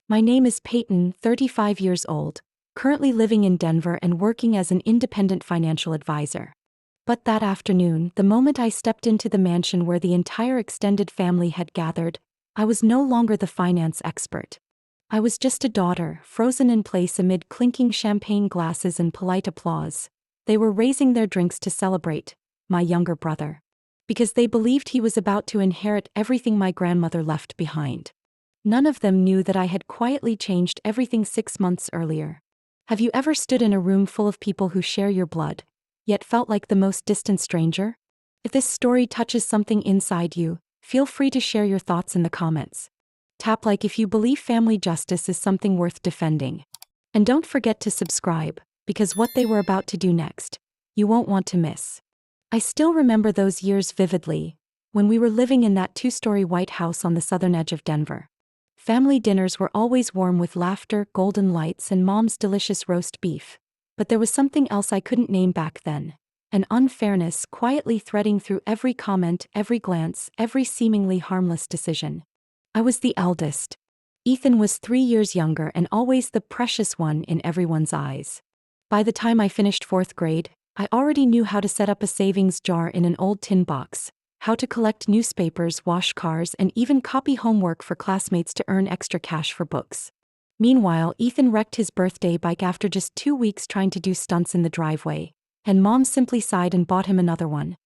My name is Peyton, 35 years old, currently living in Denver and working as an independent financial advisor. But that afternoon, the moment I stepped into the mansion where the entire extended family had gathered, I was no longer the finance expert. I was just a daughter, frozen in place amid clinking champagne glasses and polite applause. They were raising their drinks to celebrate my younger brother, because they believed he was about to inherit everything my grandmother left behind. None of them knew that I had quietly changed everything 6 months earlier. Have you ever stood in a room full of people who share your blood, yet felt like the most distant stranger? If this story touches something inside you, feel free to share your thoughts in the comments. Tap like if you believe family justice is something worth defending. And don't forget to subscribe, because what they were about to do next, you won't want to miss. I still remember those years vividly, when we were living in that 2-story white house on the southern edge of Denver. Family dinners were always warm with laughter, golden lights, and Mom's delicious roast beef. But there was something else I couldn't name back then. An unfairness quietly threading through every comment, every glance, every seemingly harmless decision. I was the eldest. Ethan was 3 years younger and always the precious one in everyone's eyes. By the time I finished 4th grade, I already knew how to set up a savings jar in an old tin box, how to collect newspapers, wash cars, and even copy homework for classmates to earn extra cash for books. Meanwhile, Ethan wrecked his birthday bike after just 2 weeks trying to do stunts in the driveway, and Mom simply sighed and bought him another one.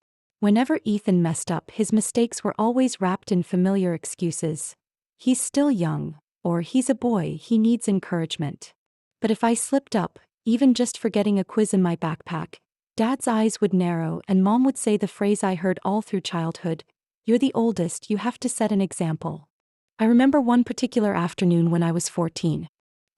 Whenever Ethan messed up, his mistakes were always wrapped in familiar excuses. He's still young, or he's a boy, he needs encouragement. But if I slipped up, even just forgetting a quiz in my backpack, Dad's eyes would narrow and Mom would say the phrase I heard all through childhood, "You're the oldest, you have to set an example." I remember one particular afternoon when I was 14.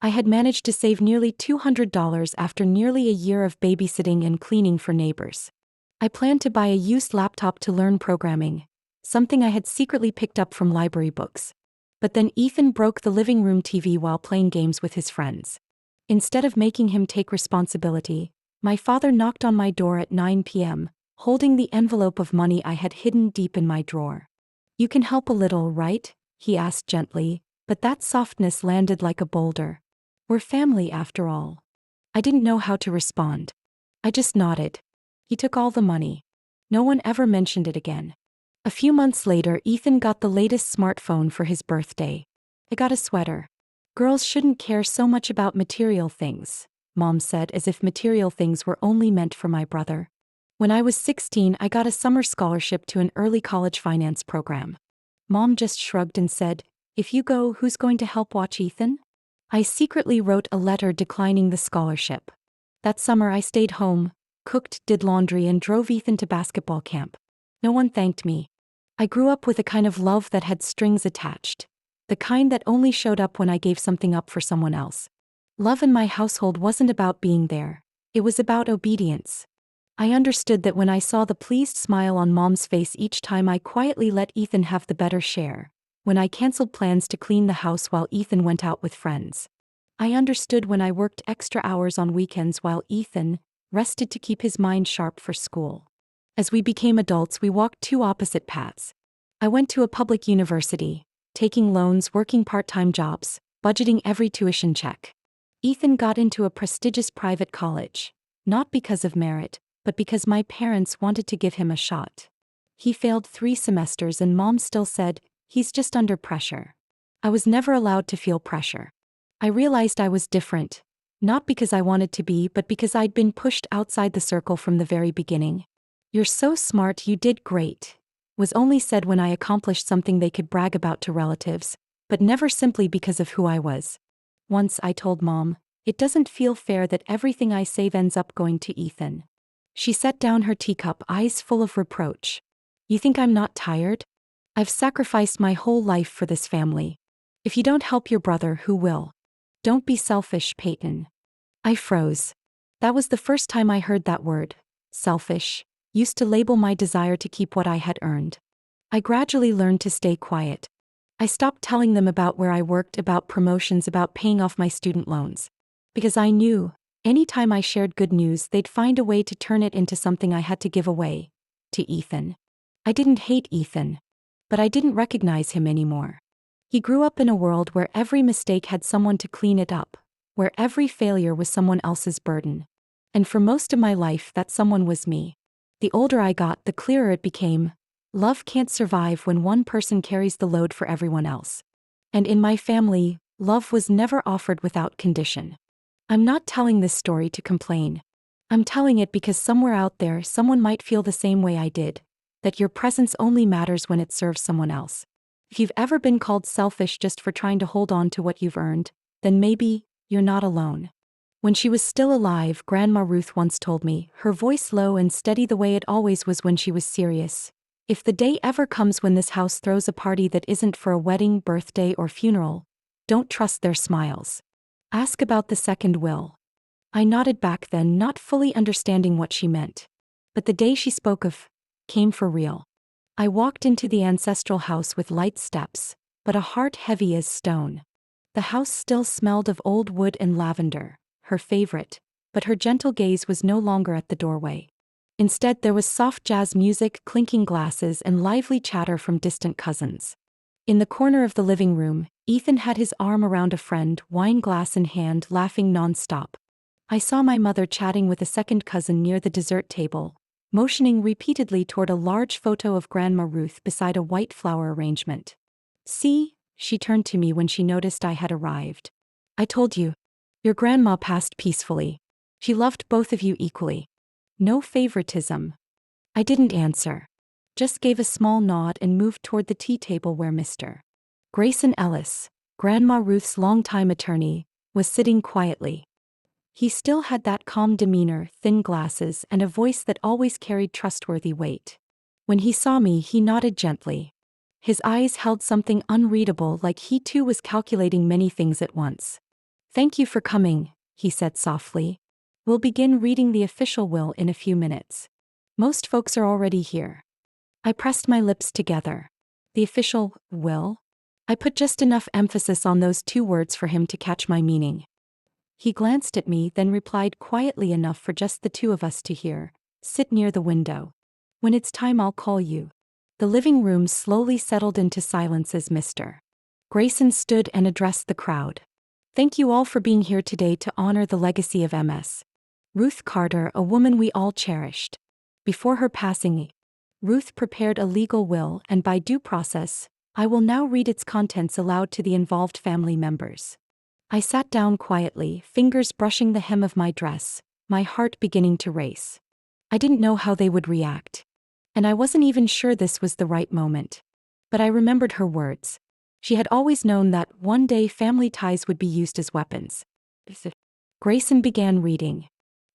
I had managed to save nearly $200 after nearly a year of babysitting and cleaning for neighbors. I planned to buy a used laptop to learn programming, something I had secretly picked up from library books. But then Ethan broke the living room TV while playing games with his friends. Instead of making him take responsibility, my father knocked on my door at 9 p.m., holding the envelope of money I had hidden deep in my drawer. "You can help a little, right?" he asked gently, but that softness landed like a boulder. "We're family after all." I didn't know how to respond. I just nodded. He took all the money. No one ever mentioned it again. A few months later, Ethan got the latest smartphone for his birthday. I got a sweater. "Girls shouldn't care so much about material things," Mom said, as if material things were only meant for my brother. When I was 16, I got a summer scholarship to an early college finance program. Mom just shrugged and said, "If you go, who's going to help watch Ethan?" I secretly wrote a letter declining the scholarship. That summer I stayed home, cooked, did laundry, and drove Ethan to basketball camp. No one thanked me. I grew up with a kind of love that had strings attached, the kind that only showed up when I gave something up for someone else. Love in my household wasn't about being there, it was about obedience. I understood that when I saw the pleased smile on Mom's face each time I quietly let Ethan have the better share, when I canceled plans to clean the house while Ethan went out with friends. I understood when I worked extra hours on weekends while Ethan rested to keep his mind sharp for school. As we became adults, we walked two opposite paths. I went to a public university, taking loans, working part-time jobs, budgeting every tuition check. Ethan got into a prestigious private college, not because of merit, but because my parents wanted to give him a shot. He failed 3 semesters and Mom still said, "He's just under pressure." I was never allowed to feel pressure. I realized I was different, not because I wanted to be, but because I'd been pushed outside the circle from the very beginning. "You're so smart, you did great," was only said when I accomplished something they could brag about to relatives, but never simply because of who I was. Once I told Mom, "It doesn't feel fair that everything I save ends up going to Ethan." She set down her teacup, eyes full of reproach. "You think I'm not tired? I've sacrificed my whole life for this family. If you don't help your brother, who will? Don't be selfish, Peyton." I froze. That was the first time I heard that word, selfish, used to label my desire to keep what I had earned. I gradually learned to stay quiet. I stopped telling them about where I worked, about promotions, about paying off my student loans. Because I knew, anytime I shared good news, they'd find a way to turn it into something I had to give away. To Ethan. I didn't hate Ethan. But I didn't recognize him anymore. He grew up in a world where every mistake had someone to clean it up, where every failure was someone else's burden. And for most of my life, that someone was me. The older I got, the clearer it became. Love can't survive when one person carries the load for everyone else. And in my family, love was never offered without condition. I'm not telling this story to complain. I'm telling it because somewhere out there, someone might feel the same way I did, that your presence only matters when it serves someone else. If you've ever been called selfish just for trying to hold on to what you've earned, then maybe you're not alone. When she was still alive, Grandma Ruth once told me, her voice low and steady the way it always was when she was serious, if the day ever comes when this house throws a party that isn't for a wedding, birthday, or funeral, don't trust their smiles. Ask about the second will. I nodded back then, not fully understanding what she meant. But the day she spoke of came for real. I walked into the ancestral house with light steps, but a heart heavy as stone. The house still smelled of old wood and lavender, her favorite, but her gentle gaze was no longer at the doorway. Instead, there was soft jazz music, clinking glasses, and lively chatter from distant cousins. In the corner of the living room, Ethan had his arm around a friend, wine glass in hand, laughing non-stop. I saw my mother chatting with a second cousin near the dessert table, motioning repeatedly toward a large photo of Grandma Ruth beside a white flower arrangement. See, she turned to me when she noticed I had arrived. I told you. Your grandma passed peacefully. She loved both of you equally. No favoritism. I didn't answer. Just gave a small nod and moved toward the tea table where Mr. Grayson Ellis, Grandma Ruth's longtime attorney, was sitting quietly. He still had that calm demeanor, thin glasses, and a voice that always carried trustworthy weight. When he saw me, he nodded gently. His eyes held something unreadable, like he too was calculating many things at once. Thank you for coming, he said softly. We'll begin reading the official will in a few minutes. Most folks are already here. I pressed my lips together. The official will? I put just enough emphasis on those two words for him to catch my meaning. He glanced at me, then replied quietly enough for just the two of us to hear. Sit near the window. When it's time, I'll call you. The living room slowly settled into silence as Mr. Grayson stood and addressed the crowd. Thank you all for being here today to honor the legacy of Ms. Ruth Carter, a woman we all cherished. Before her passing, Ruth prepared a legal will, and by due process, I will now read its contents aloud to the involved family members. I sat down quietly, fingers brushing the hem of my dress, my heart beginning to race. I didn't know how they would react. And I wasn't even sure this was the right moment. But I remembered her words. She had always known that one day family ties would be used as weapons. Grayson began reading.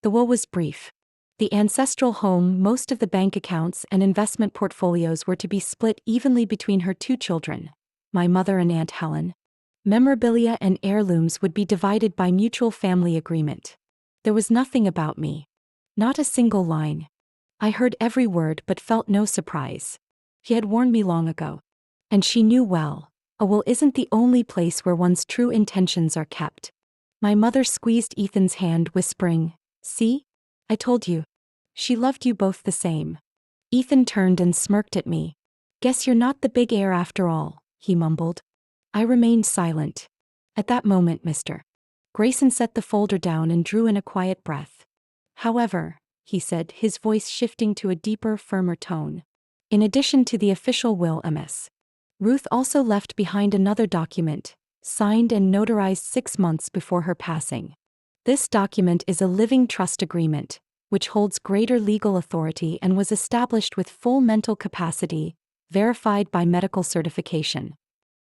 The will was brief. The ancestral home, most of the bank accounts, and investment portfolios were to be split evenly between her two children, my mother and Aunt Helen. Memorabilia and heirlooms would be divided by mutual family agreement. There was nothing about me. Not a single line. I heard every word but felt no surprise. She had warned me long ago. And she knew well, a will isn't the only place where one's true intentions are kept. My mother squeezed Ethan's hand, whispering, "See? I told you. She loved you both the same." Ethan turned and smirked at me. "Guess you're not the big heir after all," he mumbled. I remained silent. At that moment, Mr. Grayson set the folder down and drew in a quiet breath. "However," he said, his voice shifting to a deeper, firmer tone. "In addition to the official will, Ms. Ruth also left behind another document, signed and notarized 6 months before her passing. This document is a living trust agreement, which holds greater legal authority and was established with full mental capacity, verified by medical certification."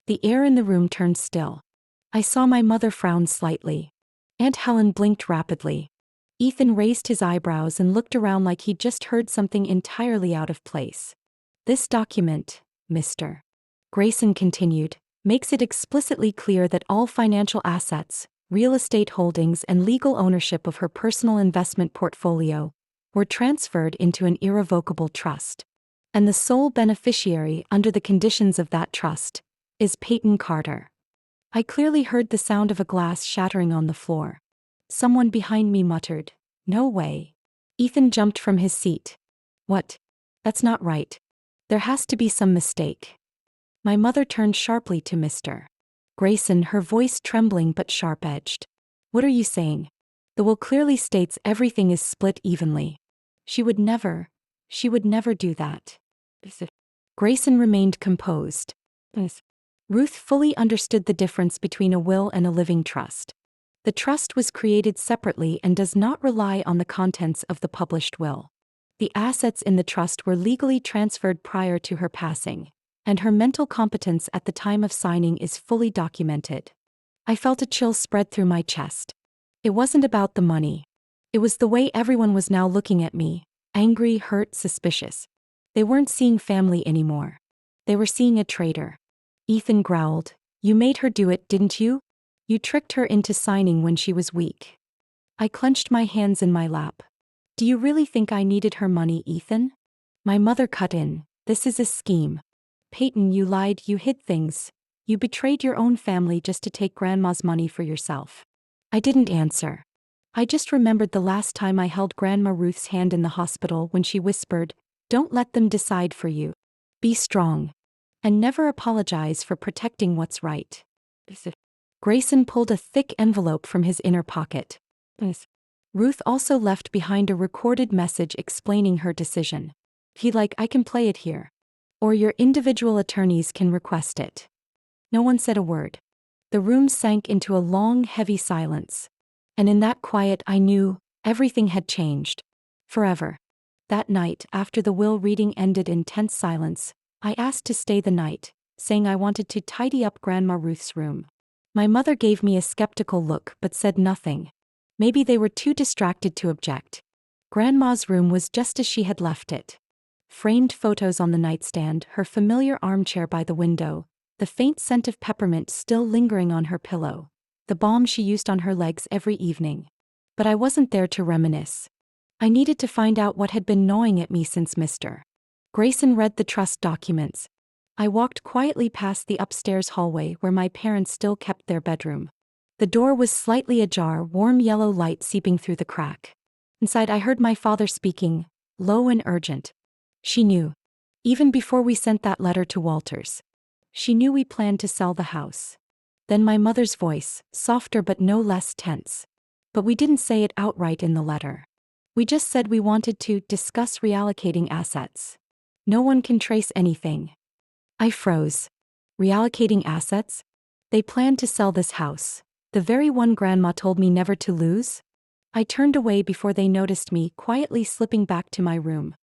The air in the room turned still. I saw my mother frown slightly. Aunt Helen blinked rapidly. Ethan raised his eyebrows and looked around like he'd just heard something entirely out of place. "This document, Mr. Grayson continued, makes it explicitly clear that all financial assets, real estate holdings, and legal ownership of her personal investment portfolio were transferred into an irrevocable trust. And the sole beneficiary under the conditions of that trust is Peyton Carter." I clearly heard the sound of a glass shattering on the floor. Someone behind me muttered, "No way." Ethan jumped from his seat. "What? That's not right. There has to be some mistake." My mother turned sharply to Mr. Grayson, her voice trembling but sharp-edged. What are you saying? The will clearly states everything is split evenly. She would never do that. Grayson remained composed. Ruth fully understood the difference between a will and a living trust. The trust was created separately and does not rely on the contents of the published will. The assets in the trust were legally transferred prior to her passing, and her mental competence at the time of signing is fully documented. I felt a chill spread through my chest. It wasn't about the money. It was the way everyone was now looking at me, angry, hurt, suspicious. They weren't seeing family anymore. They were seeing a traitor. Ethan growled, "You made her do it, didn't you? You tricked her into signing when she was weak." I clenched my hands in my lap. "Do you really think I needed her money, Ethan?" My mother cut in, "This is a scheme. Peyton, you lied, you hid things. You betrayed your own family just to take Grandma's money for yourself." I didn't answer. I just remembered the last time I held Grandma Ruth's hand in the hospital when she whispered, "Don't let them decide for you. Be strong. And never apologize for protecting what's right." Grayson pulled a thick envelope from his inner pocket. Ruth also left behind a recorded message explaining her decision. I can play it here. Or your individual attorneys can request it." No one said a word. The room sank into a long, heavy silence. And in that quiet I knew everything had changed. Forever. That night, after the will reading ended in tense silence, I asked to stay the night, saying I wanted to tidy up Grandma Ruth's room. My mother gave me a skeptical look but said nothing. Maybe they were too distracted to object. Grandma's room was just as she had left it. Framed photos on the nightstand, her familiar armchair by the window, the faint scent of peppermint still lingering on her pillow, the balm she used on her legs every evening. But I wasn't there to reminisce. I needed to find out what had been gnawing at me since Mr. Grayson read the trust documents. I walked quietly past the upstairs hallway where my parents still kept their bedroom. The door was slightly ajar, warm yellow light seeping through the crack. Inside I heard my father speaking, low and urgent. She knew. Even before we sent that letter to Walters. She knew we planned to sell the house. Then my mother's voice, softer but no less tense. But we didn't say it outright in the letter. We just said we wanted to discuss reallocating assets. No one can trace anything. I froze. Reallocating assets? They planned to sell this house. The very one Grandma told me never to lose? I turned away before they noticed me quietly slipping back to my room.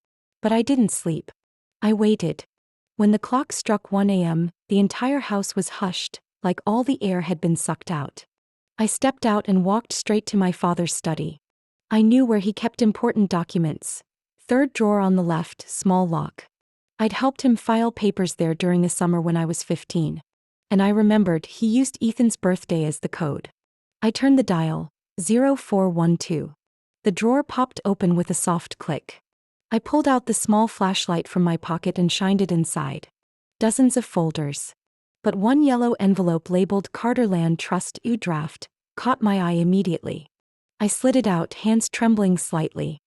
But I didn't sleep. I waited. When the clock struck 1 a.m., the entire house was hushed, like all the air had been sucked out. I stepped out and walked straight to my father's study. I knew where he kept important documents. Third drawer on the left, small lock. I'd helped him file papers there during the summer when I was 15. And I remembered he used Ethan's birthday as the code. I turned the dial, 0412. The drawer popped open with a soft click. I pulled out the small flashlight from my pocket and shined it inside. Dozens of folders. But one yellow envelope labeled Carterland Trust U Draft caught my eye immediately. I slid it out, hands trembling slightly.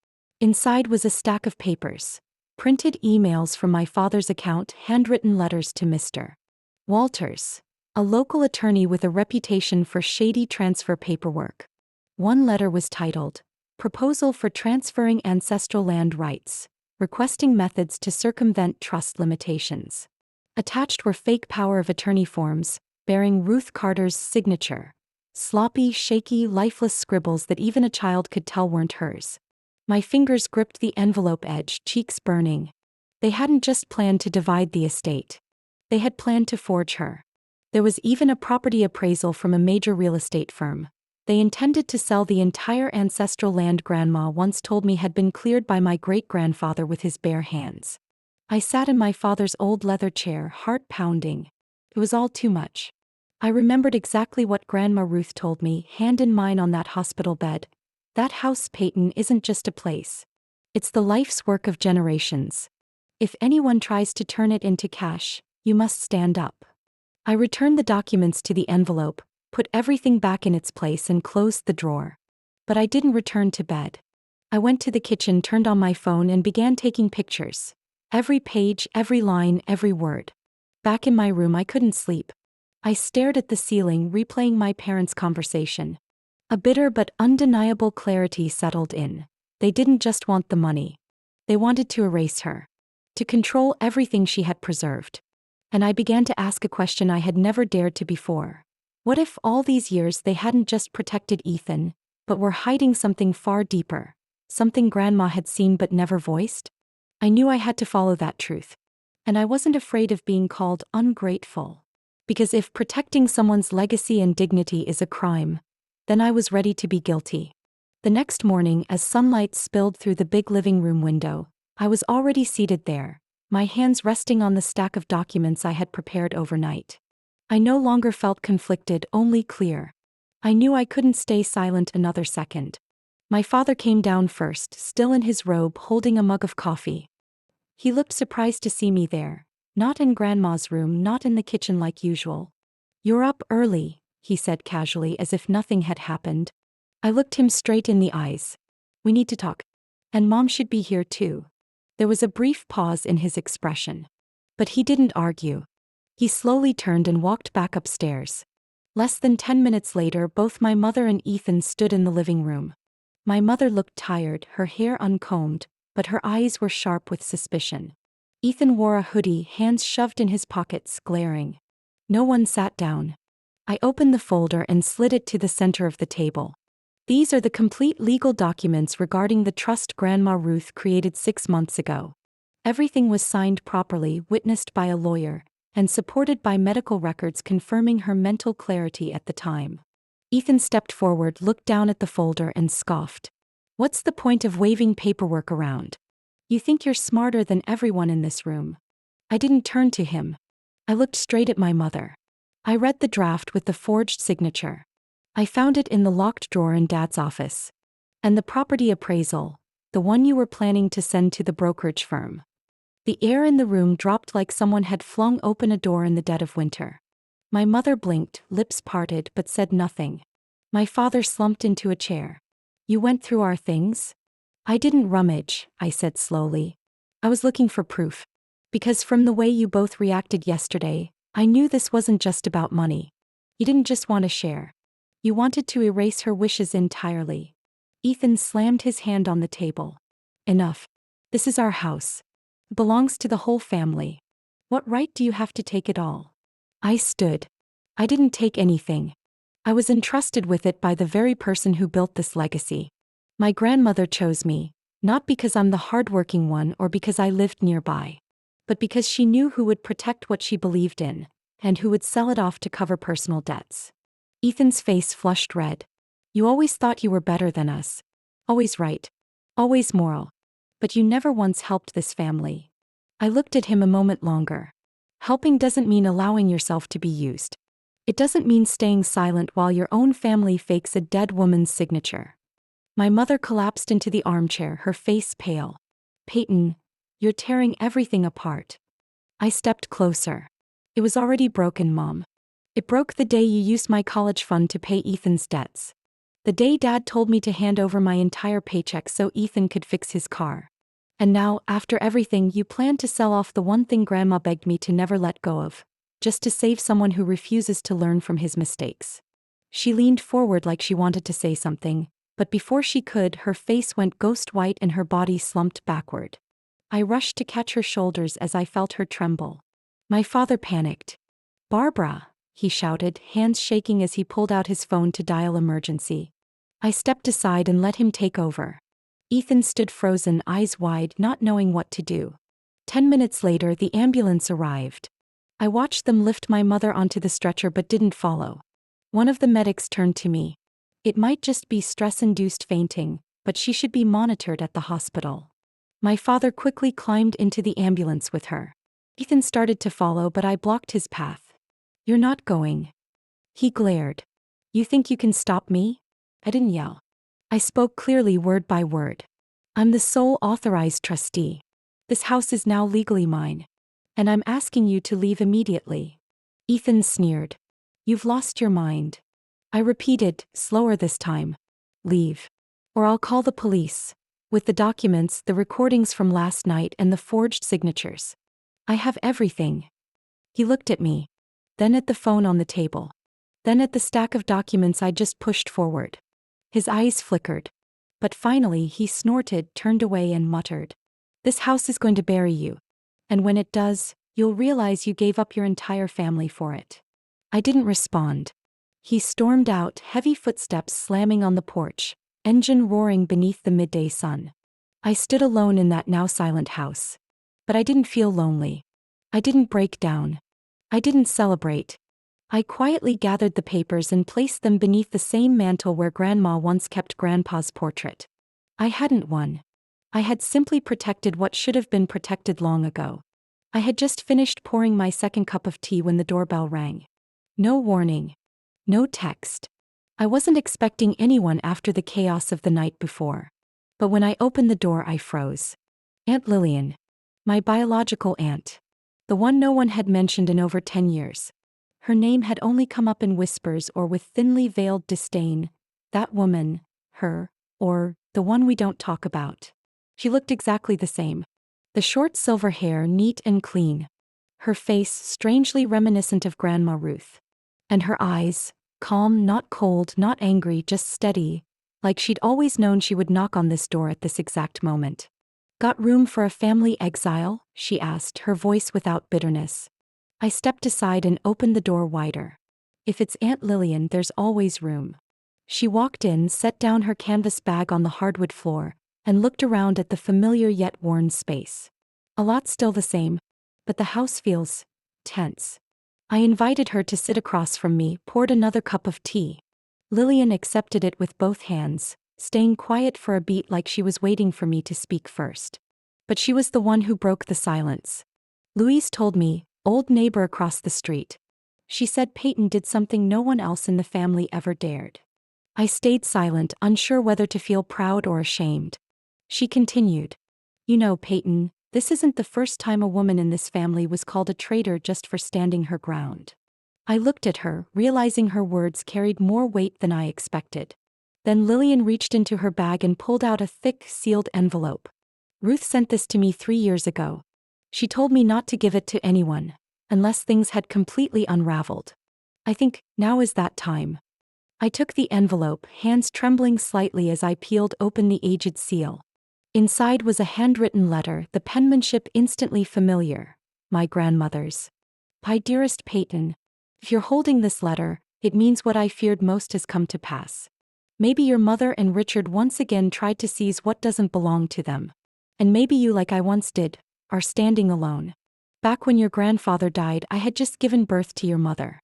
Inside was a stack of papers. Printed emails from my father's account, handwritten letters to Mr. Walters, a local attorney with a reputation for shady transfer paperwork. One letter was titled, "Proposal for Transferring Ancestral Land Rights, Requesting Methods to Circumvent Trust Limitations." Attached were fake power of attorney forms, bearing Ruth Carter's signature. Sloppy, shaky, lifeless scribbles that even a child could tell weren't hers. My fingers gripped the envelope edge, cheeks burning. They hadn't just planned to divide the estate. They had planned to forge her. There was even a property appraisal from a major real estate firm. They intended to sell the entire ancestral land Grandma once told me had been cleared by my great-grandfather with his bare hands. I sat in my father's old leather chair, heart pounding. It was all too much. I remembered exactly what Grandma Ruth told me, hand in mine on that hospital bed. That house, Peyton, isn't just a place. It's the life's work of generations. If anyone tries to turn it into cash, you must stand up. I returned the documents to the envelope, put everything back in its place and closed the drawer. But I didn't return to bed. I went to the kitchen, turned on my phone and began taking pictures. Every page, every line, every word. Back in my room, I couldn't sleep. I stared at the ceiling, replaying my parents' conversation. A bitter but undeniable clarity settled in. They didn't just want the money. They wanted to erase her. To control everything she had preserved. And I began to ask a question I had never dared to before. What if all these years they hadn't just protected Ethan, but were hiding something far deeper? Something Grandma had seen but never voiced? I knew I had to follow that truth. And I wasn't afraid of being called ungrateful. Because if protecting someone's legacy and dignity is a crime, then I was ready to be guilty. The next morning, as sunlight spilled through the big living room window, I was already seated there, my hands resting on the stack of documents I had prepared overnight. I no longer felt conflicted, only clear. I knew I couldn't stay silent another second. My father came down first, still in his robe, holding a mug of coffee. He looked surprised to see me there, not in Grandma's room, not in the kitchen like usual. "You're up early," he said casually, as if nothing had happened. I looked him straight in the eyes. "We need to talk. And Mom should be here too." There was a brief pause in his expression. But he didn't argue. He slowly turned and walked back upstairs. Less than 10 minutes later, both my mother and Ethan stood in the living room. My mother looked tired, her hair uncombed, but her eyes were sharp with suspicion. Ethan wore a hoodie, hands shoved in his pockets, glaring. No one sat down. I opened the folder and slid it to the center of the table. "These are the complete legal documents regarding the trust Grandma Ruth created 6 months ago. Everything was signed properly, witnessed by a lawyer, and supported by medical records confirming her mental clarity at the time." Ethan stepped forward, looked down at the folder, and scoffed. "What's the point of waving paperwork around? You think you're smarter than everyone in this room." I didn't turn to him. I looked straight at my mother. I read the draft with the forged signature. I found it in the locked drawer in Dad's office. "And the property appraisal, the one you were planning to send to the brokerage firm." The air in the room dropped like someone had flung open a door in the dead of winter. My mother blinked, lips parted, but said nothing. My father slumped into a chair. "You went through our things?" "I didn't rummage," I said slowly. "I was looking for proof. Because from the way you both reacted yesterday, I knew this wasn't just about money. You didn't just want to share. You wanted to erase her wishes entirely." Ethan slammed his hand on the table. "Enough. This is our house. It belongs to the whole family. What right do you have to take it all?" I stood. "I didn't take anything. I was entrusted with it by the very person who built this legacy. My grandmother chose me, not because I'm the hardworking one or because I lived nearby, but because she knew who would protect what she believed in, and who would sell it off to cover personal debts." Ethan's face flushed red. "You always thought you were better than us. Always right. Always moral. But you never once helped this family." I looked at him a moment longer. Helping doesn't mean allowing yourself to be used. It doesn't mean staying silent while your own family fakes a dead woman's signature. My mother collapsed into the armchair, her face pale. "Peyton, you're tearing everything apart." I stepped closer. "It was already broken, Mom. It broke the day you used my college fund to pay Ethan's debts. The day Dad told me to hand over my entire paycheck so Ethan could fix his car. And now, after everything, you plan to sell off the one thing Grandma begged me to never let go of, just to save someone who refuses to learn from his mistakes." She leaned forward like she wanted to say something, but before she could, her face went ghost white and her body slumped backward. I rushed to catch her shoulders as I felt her tremble. My father panicked. "Barbara," he shouted, hands shaking as he pulled out his phone to dial emergency. I stepped aside and let him take over. Ethan stood frozen, eyes wide, not knowing what to do. 10 minutes later, the ambulance arrived. I watched them lift my mother onto the stretcher but didn't follow. One of the medics turned to me. "It might just be stress-induced fainting, but she should be monitored at the hospital." My father quickly climbed into the ambulance with her. Ethan started to follow, but I blocked his path. "You're not going." He glared. "You think you can stop me?" I didn't yell. I spoke clearly, word by word. "I'm the sole authorized trustee. This house is now legally mine. And I'm asking you to leave immediately." Ethan sneered. "You've lost your mind." I repeated, slower this time. "Leave. Or I'll call the police. With the documents, the recordings from last night, and the forged signatures. I have everything." He looked at me, then at the phone on the table, then at the stack of documents I just pushed forward. His eyes flickered. But finally he snorted, turned away and muttered, "This house is going to bury you. And when it does, you'll realize you gave up your entire family for it." I didn't respond. He stormed out, heavy footsteps slamming on the porch, engine roaring beneath the midday sun. I stood alone in that now silent house. But I didn't feel lonely. I didn't break down. I didn't celebrate. I quietly gathered the papers and placed them beneath the same mantel where Grandma once kept Grandpa's portrait. I hadn't won. I had simply protected what should have been protected long ago. I had just finished pouring my second cup of tea when the doorbell rang. No warning. No text. I wasn't expecting anyone after the chaos of the night before. But when I opened the door, I froze. Aunt Lillian. My biological aunt. The one no one had mentioned in over 10 years. Her name had only come up in whispers or with thinly veiled disdain. That woman, her, or the one we don't talk about. She looked exactly the same. The short silver hair neat and clean. Her face strangely reminiscent of Grandma Ruth. And her eyes, calm, not cold, not angry, just steady, like she'd always known she would knock on this door at this exact moment. "Got room for a family exile?" she asked, her voice without bitterness. I stepped aside and opened the door wider. If it's Aunt Lillian, there's always room. She walked in, set down her canvas bag on the hardwood floor, and looked around at the familiar yet worn space. A lot still the same, but the house feels tense. I invited her to sit across from me, poured another cup of tea. Lillian accepted it with both hands, staying quiet for a beat like she was waiting for me to speak first. But she was the one who broke the silence. "Louise told me, old neighbor across the street. She said Peyton did something no one else in the family ever dared." I stayed silent, unsure whether to feel proud or ashamed. She continued, "You know, Peyton, this isn't the first time a woman in this family was called a traitor just for standing her ground." I looked at her, realizing her words carried more weight than I expected. Then Lillian reached into her bag and pulled out a thick, sealed envelope. "Ruth sent this to me 3 years ago. She told me not to give it to anyone, unless things had completely unraveled. I think now is that time." I took the envelope, hands trembling slightly as I peeled open the aged seal. Inside was a handwritten letter, the penmanship instantly familiar. My grandmother's. "My dearest Peyton, if you're holding this letter, it means what I feared most has come to pass. Maybe your mother and Richard once again tried to seize what doesn't belong to them. And maybe you, like I once did, are standing alone. Back when your grandfather died, I had just given birth to your mother.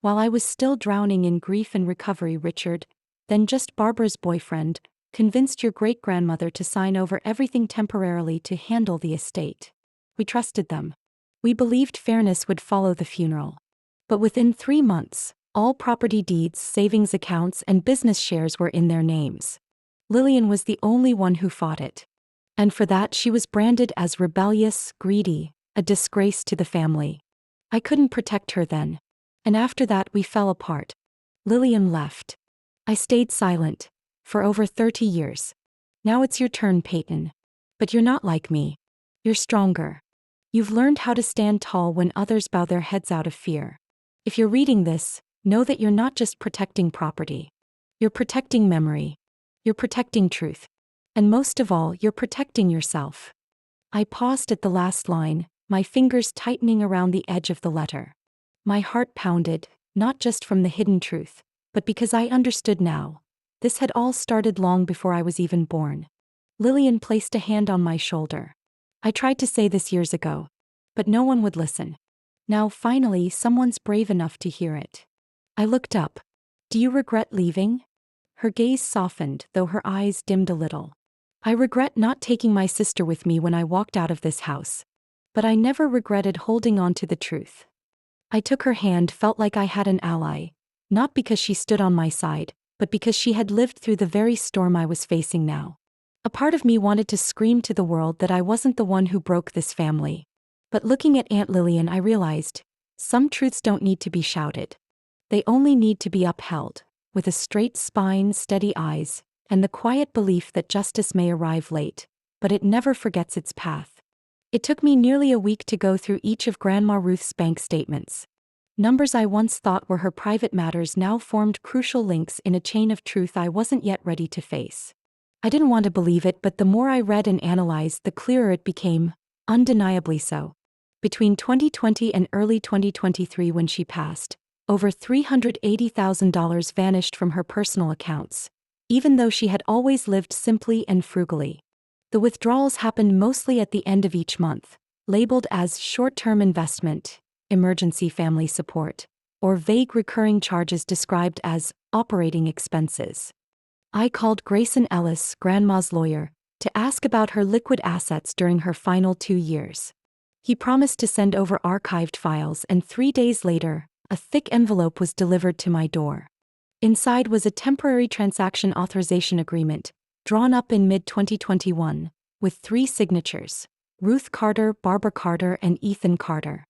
While I was still drowning in grief and recovery, Richard, then just Barbara's boyfriend, convinced your great-grandmother to sign over everything temporarily to handle the estate. We trusted them. We believed fairness would follow the funeral. But within 3 months, all property deeds, savings accounts, and business shares were in their names. Lillian was the only one who fought it. And for that she was branded as rebellious, greedy, a disgrace to the family. I couldn't protect her then. And after that we fell apart. Lillian left. I stayed silent. For over 30 years. Now it's your turn, Peyton. But you're not like me. You're stronger. You've learned how to stand tall when others bow their heads out of fear. If you're reading this, know that you're not just protecting property. You're protecting memory. You're protecting truth. And most of all, you're protecting yourself." I paused at the last line, my fingers tightening around the edge of the letter. My heart pounded, not just from the hidden truth, but because I understood now. This had all started long before I was even born. Lillian placed a hand on my shoulder. "I tried to say this years ago, but no one would listen. Now finally someone's brave enough to hear it." I looked up. "Do you regret leaving?" Her gaze softened, though her eyes dimmed a little. "I regret not taking my sister with me when I walked out of this house. But I never regretted holding on to the truth." I took her hand, felt like I had an ally, not because she stood on my side, but because she had lived through the very storm I was facing now. A part of me wanted to scream to the world that I wasn't the one who broke this family. But looking at Aunt Lillian, I realized, some truths don't need to be shouted. They only need to be upheld, with a straight spine, steady eyes, and the quiet belief that justice may arrive late, but it never forgets its path. It took me nearly a week to go through each of Grandma Ruth's bank statements. Numbers I once thought were her private matters now formed crucial links in a chain of truth I wasn't yet ready to face. I didn't want to believe it, but the more I read and analyzed, the clearer it became, undeniably so. Between 2020 and early 2023, when she passed, over $380,000 vanished from her personal accounts, even though she had always lived simply and frugally. The withdrawals happened mostly at the end of each month, labeled as short-term investment, emergency family support, or vague recurring charges described as operating expenses. I called Grayson Ellis, Grandma's lawyer, to ask about her liquid assets during her final 2 years. He promised to send over archived files, and 3 days later, a thick envelope was delivered to my door. Inside was a temporary transaction authorization agreement, drawn up in mid-2021, with 3 signatures: Ruth Carter, Barbara Carter, and Ethan Carter.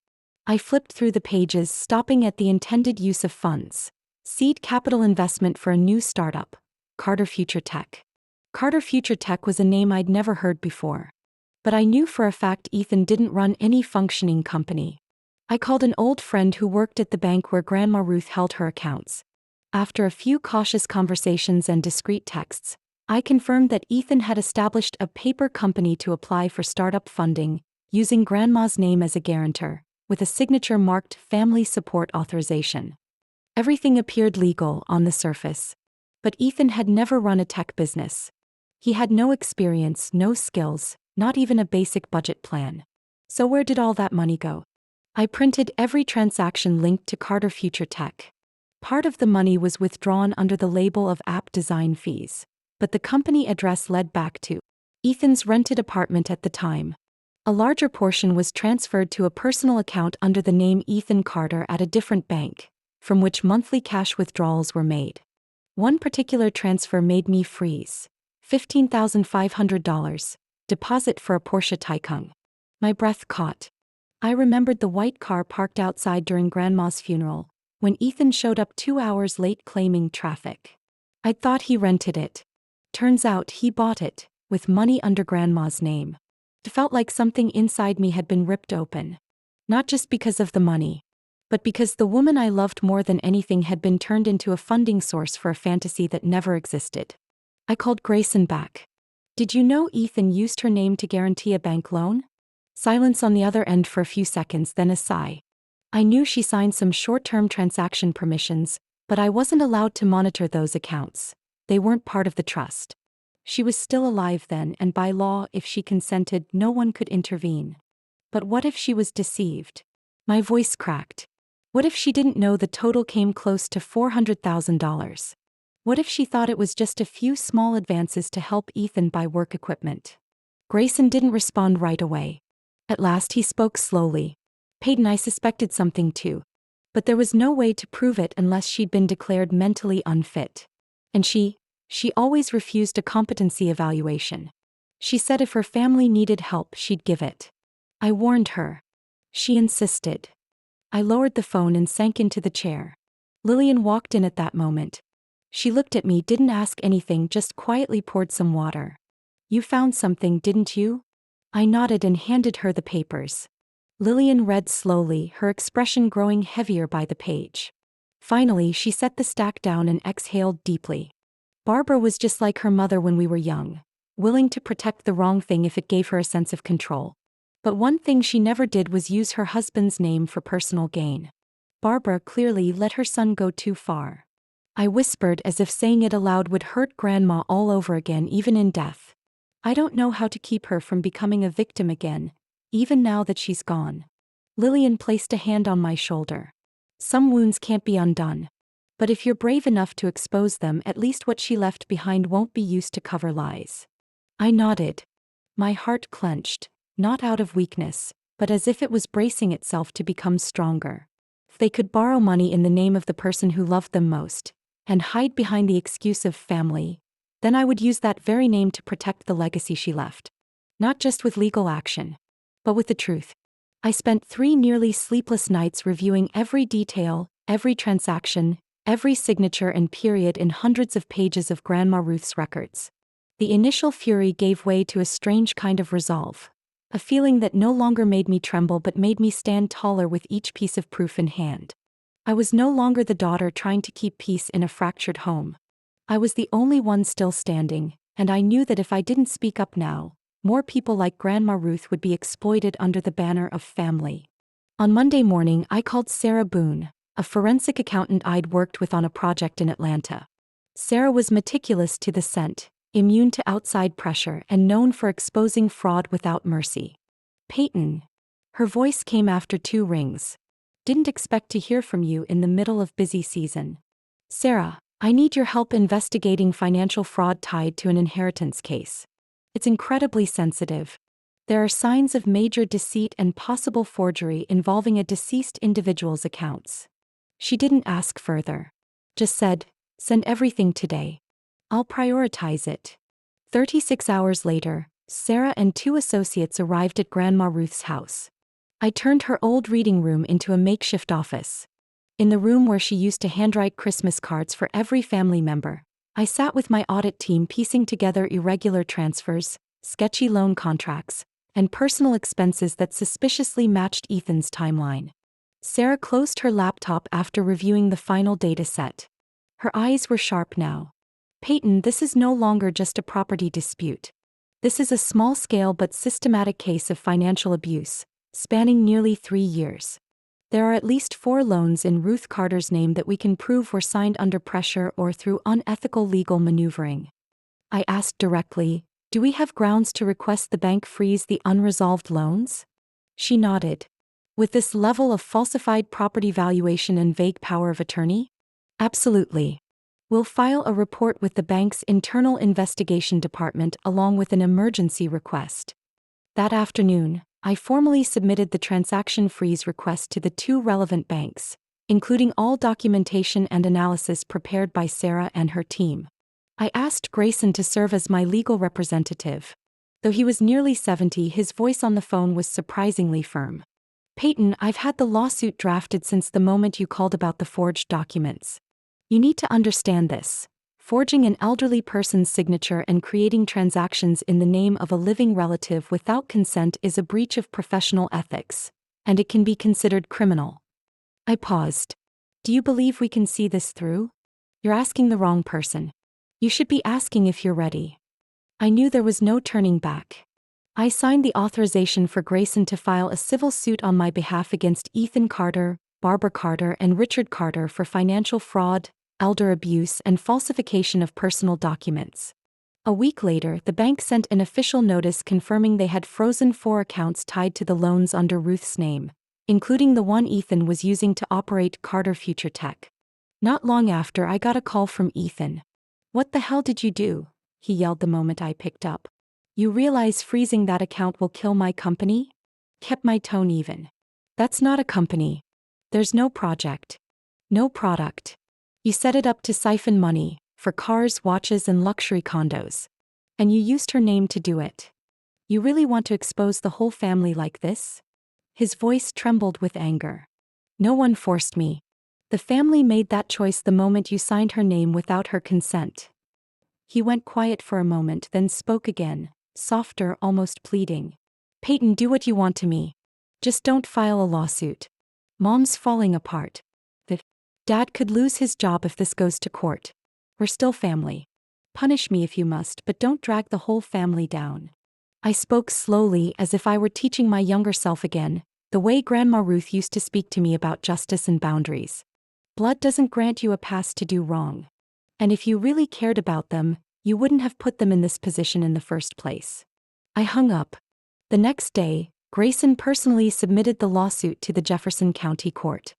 I flipped through the pages, stopping at the intended use of funds: seed capital investment for a new startup, Carter Future Tech. Carter Future Tech was a name I'd never heard before. But I knew for a fact Ethan didn't run any functioning company. I called an old friend who worked at the bank where Grandma Ruth held her accounts. After a few cautious conversations and discreet texts, I confirmed that Ethan had established a paper company to apply for startup funding, using Grandma's name as a guarantor, with a signature marked Family Support Authorization. Everything appeared legal on the surface. But Ethan had never run a tech business. He had no experience, no skills, not even a basic budget plan. So where did all that money go? I printed every transaction linked to Carter Future Tech. Part of the money was withdrawn under the label of app design fees, but the company address led back to Ethan's rented apartment at the time. A larger portion was transferred to a personal account under the name Ethan Carter at a different bank, from which monthly cash withdrawals were made. One particular transfer made me freeze: $15,500, deposit for a Porsche Taycan. My breath caught. I remembered the white car parked outside during Grandma's funeral, when Ethan showed up 2 hours late claiming traffic. I'd thought he rented it. Turns out he bought it, with money under Grandma's name. It felt like something inside me had been ripped open. Not just because of the money, but because the woman I loved more than anything had been turned into a funding source for a fantasy that never existed. I called Grayson back. Did you know Ethan used her name to guarantee a bank loan? Silence on the other end for a few seconds, then a sigh. I knew she signed some short-term transaction permissions, but I wasn't allowed to monitor those accounts. They weren't part of the trust. She was still alive then, and by law, if she consented, no one could intervene. But what if she was deceived? My voice cracked. What if she didn't know the total came close to $400,000? What if she thought it was just a few small advances to help Ethan buy work equipment? Grayson didn't respond right away. At last he spoke slowly. Peyton, I suspected something too. But there was no way to prove it unless she'd been declared mentally unfit. And she always refused a competency evaluation. She said if her family needed help, she'd give it. I warned her. She insisted. I lowered the phone and sank into the chair. Lillian walked in at that moment. She looked at me, didn't ask anything, just quietly poured some water. You found something, didn't you? I nodded and handed her the papers. Lillian read slowly, her expression growing heavier by the page. Finally, she set the stack down and exhaled deeply. Barbara was just like her mother when we were young, willing to protect the wrong thing if it gave her a sense of control. But one thing she never did was use her husband's name for personal gain. Barbara clearly let her son go too far. I whispered, as if saying it aloud would hurt Grandma all over again, even in death. I don't know how to keep her from becoming a victim again, even now that she's gone. Lillian placed a hand on my shoulder. Some wounds can't be undone. But if you're brave enough to expose them, at least what she left behind won't be used to cover lies. I nodded. My heart clenched, not out of weakness, but as if it was bracing itself to become stronger. If they could borrow money in the name of the person who loved them most, and hide behind the excuse of family, then I would use that very name to protect the legacy she left. Not just with legal action, but with the truth. I spent 3 nearly sleepless nights reviewing every detail, every transaction, every signature and period in hundreds of pages of Grandma Ruth's records. The initial fury gave way to a strange kind of resolve. A feeling that no longer made me tremble but made me stand taller with each piece of proof in hand. I was no longer the daughter trying to keep peace in a fractured home. I was the only one still standing, and I knew that if I didn't speak up now, more people like Grandma Ruth would be exploited under the banner of family. On Monday morning, I called Sarah Boone, a forensic accountant I'd worked with on a project in Atlanta. Sarah was meticulous to the cent, immune to outside pressure, and known for exposing fraud without mercy. Peyton. Her voice came after 2 rings. Didn't expect to hear from you in the middle of busy season. Sarah, I need your help investigating financial fraud tied to an inheritance case. It's incredibly sensitive. There are signs of major deceit and possible forgery involving a deceased individual's accounts. She didn't ask further. Just said, send everything today. I'll prioritize it. 36 hours later, Sarah and 2 associates arrived at Grandma Ruth's house. I turned her old reading room into a makeshift office. In the room where she used to handwrite Christmas cards for every family member, I sat with my audit team piecing together irregular transfers, sketchy loan contracts, and personal expenses that suspiciously matched Ethan's timeline. Sarah closed her laptop after reviewing the final data set. Her eyes were sharp now. Peyton, this is no longer just a property dispute. This is a small-scale but systematic case of financial abuse, spanning nearly 3 years. There are at least 4 loans in Ruth Carter's name that we can prove were signed under pressure or through unethical legal maneuvering. I asked directly, do we have grounds to request the bank freeze the unresolved loans? She nodded. With this level of falsified property valuation and vague power of attorney? Absolutely. We'll file a report with the bank's internal investigation department along with an emergency request. That afternoon, I formally submitted the transaction freeze request to the 2 relevant banks, including all documentation and analysis prepared by Sarah and her team. I asked Grayson to serve as my legal representative. Though he was nearly 70, his voice on the phone was surprisingly firm. Peyton, I've had the lawsuit drafted since the moment you called about the forged documents. You need to understand this. Forging an elderly person's signature and creating transactions in the name of a living relative without consent is a breach of professional ethics, and it can be considered criminal. I paused. Do you believe we can see this through? You're asking the wrong person. You should be asking if you're ready. I knew there was no turning back. I signed the authorization for Grayson to file a civil suit on my behalf against Ethan Carter, Barbara Carter, and Richard Carter for financial fraud, elder abuse, and falsification of personal documents. A week later, the bank sent an official notice confirming they had frozen 4 accounts tied to the loans under Ruth's name, including the one Ethan was using to operate Carter Future Tech. Not long after, I got a call from Ethan. What the hell did you do? He yelled the moment I picked up. You realize freezing that account will kill my company? Kept my tone even. That's not a company. There's no project. No product. You set it up to siphon money, for cars, watches, and luxury condos. And you used her name to do it. You really want to expose the whole family like this? His voice trembled with anger. No one forced me. The family made that choice the moment you signed her name without her consent. He went quiet for a moment, then spoke again, softer, almost pleading. Peyton, do what you want to me. Just don't file a lawsuit. Mom's falling apart. Dad could lose his job if this goes to court. We're still family. Punish me if you must, but don't drag the whole family down. I spoke slowly, as if I were teaching my younger self again, the way Grandma Ruth used to speak to me about justice and boundaries. Blood doesn't grant you a pass to do wrong. And if you really cared about them, you wouldn't have put them in this position in the first place. I hung up. The next day, Grayson personally submitted the lawsuit to the Jefferson County Court.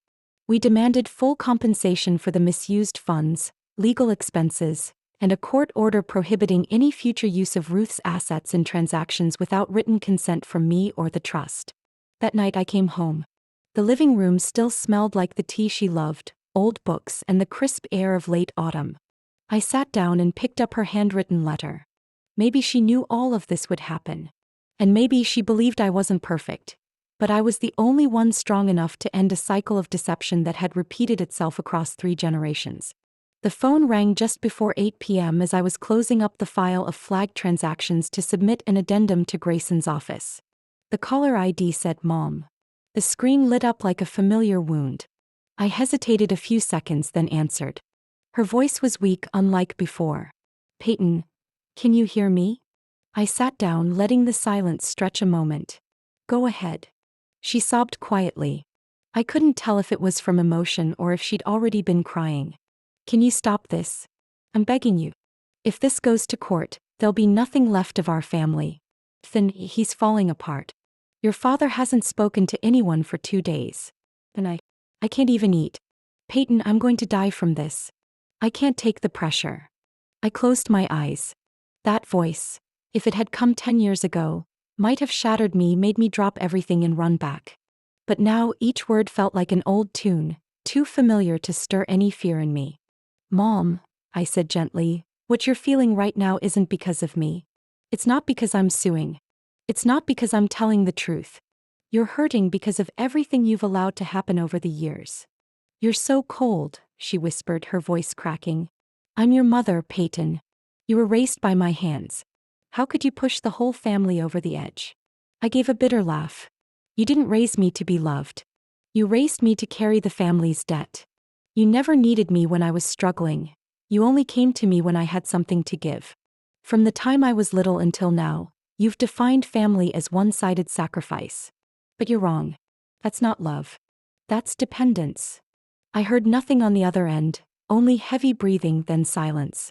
We demanded full compensation for the misused funds, legal expenses, and a court order prohibiting any future use of Ruth's assets in transactions without written consent from me or the trust. That night I came home. The living room still smelled like the tea she loved, old books, and the crisp air of late autumn. I sat down and picked up her handwritten letter. Maybe she knew all of this would happen. And maybe she believed I wasn't perfect. But I was the only one strong enough to end a cycle of deception that had repeated itself across 3 generations. The phone rang just before 8 p.m. as I was closing up the file of flagged transactions to submit an addendum to Grayson's office. The caller ID said Mom. The screen lit up like a familiar wound. I hesitated a few seconds, then answered. Her voice was weak, unlike before. Peyton, can you hear me? I sat down, letting the silence stretch a moment. Go ahead. She sobbed quietly. I couldn't tell if it was from emotion or if she'd already been crying. Can you stop this? I'm begging you. If this goes to court, there'll be nothing left of our family. Then he's falling apart. Your father hasn't spoken to anyone for 2 days. And I can't even eat. Peyton, I'm going to die from this. I can't take the pressure. I closed my eyes. That voice, if it had come 10 years ago, might have shattered me, made me drop everything and run back. But now each word felt like an old tune, too familiar to stir any fear in me. Mom, I said gently, what you're feeling right now isn't because of me. It's not because I'm suing. It's not because I'm telling the truth. You're hurting because of everything you've allowed to happen over the years. You're so cold, she whispered, her voice cracking. I'm your mother, Peyton. You were raised by my hands. How could you push the whole family over the edge? I gave a bitter laugh. You didn't raise me to be loved. You raised me to carry the family's debt. You never needed me when I was struggling. You only came to me when I had something to give. From the time I was little until now, you've defined family as one-sided sacrifice. But you're wrong. That's not love. That's dependence. I heard nothing on the other end, only heavy breathing, then silence.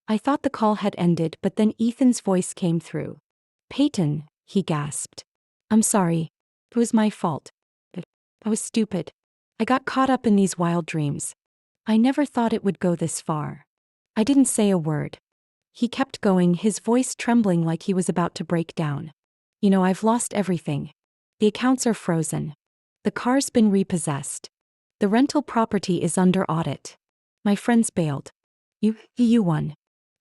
I thought the call had ended, but then Ethan's voice came through. Peyton, he gasped. I'm sorry. It was my fault. I was stupid. I got caught up in these wild dreams. I never thought it would go this far. I didn't say a word. He kept going, his voice trembling like he was about to break down. You know, I've lost everything. The accounts are frozen. The car's been repossessed. The rental property is under audit. My friends bailed. You won.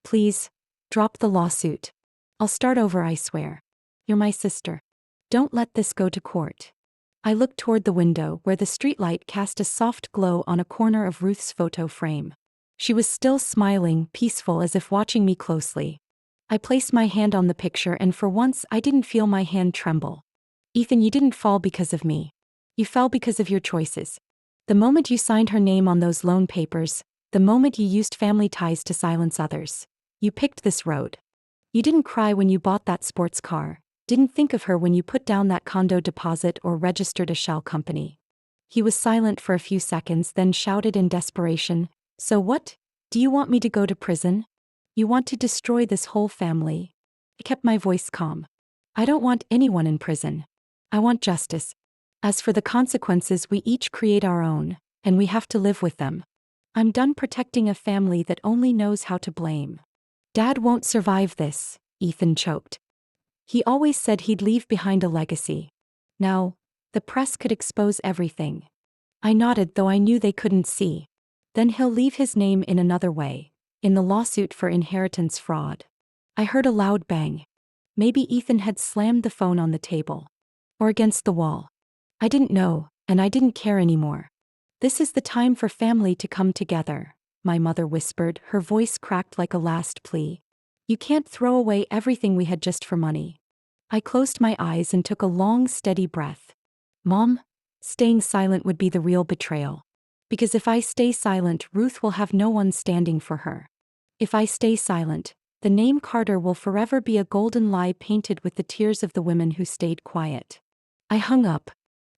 Please, drop the lawsuit. I'll start over, I swear. You're my sister. Don't let this go to court. I looked toward the window where the streetlight cast a soft glow on a corner of Ruth's photo frame. She was still smiling, peaceful, as if watching me closely. I placed my hand on the picture, and for once I didn't feel my hand tremble. Ethan, you didn't fall because of me. You fell because of your choices. The moment you signed her name on those loan papers, the moment you used family ties to silence others, you picked this road. You didn't cry when you bought that sports car, didn't think of her when you put down that condo deposit or registered a shell company. He was silent for a few seconds, then shouted in desperation, So what? Do you want me to go to prison? You want to destroy this whole family? I kept my voice calm. I don't want anyone in prison. I want justice. As for the consequences, we each create our own, and we have to live with them. I'm done protecting a family that only knows how to blame. Dad won't survive this, Ethan choked. He always said he'd leave behind a legacy. Now, the press could expose everything. I nodded, though I knew they couldn't see. Then he'll leave his name in another way, in the lawsuit for inheritance fraud. I heard a loud bang. Maybe Ethan had slammed the phone on the table. Or against the wall. I didn't know, and I didn't care anymore. This is the time for family to come together, my mother whispered, her voice cracked like a last plea. You can't throw away everything we had just for money. I closed my eyes and took a long, steady breath. Mom, staying silent would be the real betrayal. Because if I stay silent, Ruth will have no one standing for her. If I stay silent, the name Carter will forever be a golden lie painted with the tears of the women who stayed quiet. I hung up.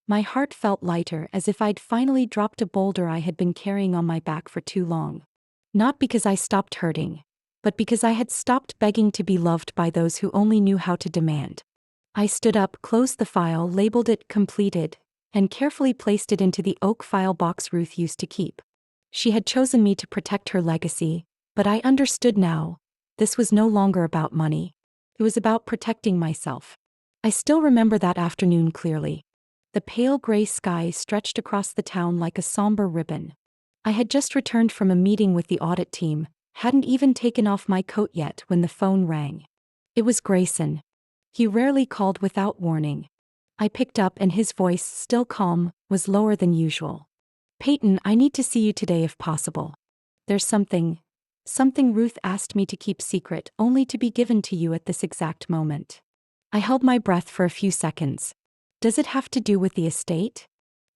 My heart felt lighter, as if I'd finally dropped a boulder I had been carrying on my back for too long. Not because I stopped hurting, but because I had stopped begging to be loved by those who only knew how to demand. I stood up, closed the file, labeled it completed, and carefully placed it into the oak file box Ruth used to keep. She had chosen me to protect her legacy, but I understood now. This was no longer about money. It was about protecting myself. I still remember that afternoon clearly. The pale gray sky stretched across the town like a somber ribbon. I had just returned from a meeting with the audit team, hadn't even taken off my coat yet when the phone rang. It was Grayson. He rarely called without warning. I picked up, and his voice, still calm, was lower than usual. Peyton, I need to see you today if possible. There's something Ruth asked me to keep secret, only to be given to you at this exact moment. I held my breath for a few seconds. Does it have to do with the estate?